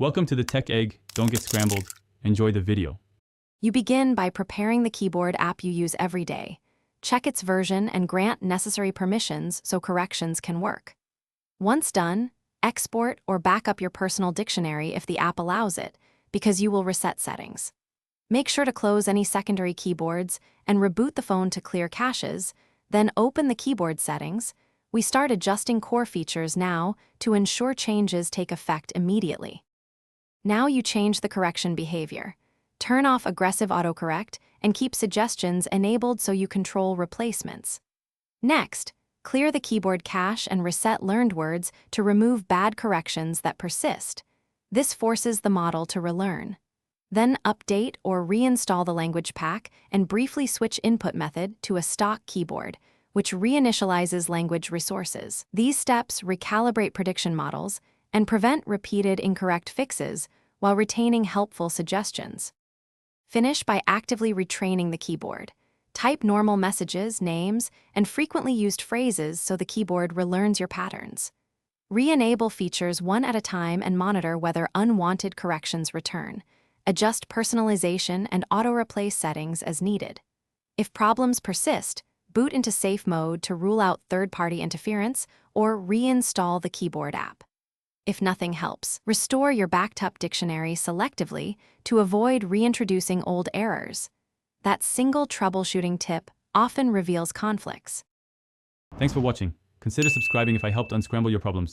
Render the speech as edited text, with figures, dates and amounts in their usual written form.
Welcome to the Tech Egg. Don't get scrambled. Enjoy the video. You begin by preparing the keyboard app you use every day. Check its version and grant necessary permissions so corrections can work. Once done, export or back up your personal dictionary if the app allows it, because you will reset settings. Make sure to close any secondary keyboards and reboot the phone to clear caches, then open the keyboard settings. We start adjusting core features now to ensure changes take effect immediately. Now you change the correction behavior. Turn off aggressive autocorrect and keep suggestions enabled so you control replacements. Next, clear the keyboard cache and reset learned words to remove bad corrections that persist. This forces the model to relearn. Then update or reinstall the language pack and briefly switch input method to a stock keyboard, which reinitializes language resources. These steps recalibrate prediction models and prevent repeated incorrect fixes while retaining helpful suggestions. Finish by actively retraining the keyboard. Type normal messages, names, and frequently used phrases so the keyboard relearns your patterns. Re-enable features one at a time and monitor whether unwanted corrections return. Adjust personalization and auto-replace settings as needed. If problems persist, boot into safe mode to rule out third-party interference or reinstall the keyboard app. If nothing helps, restore your backed up dictionary selectively to avoid reintroducing old errors. That single troubleshooting tip often reveals conflicts. Thanks for watching. Consider subscribing if I helped unscramble your problems.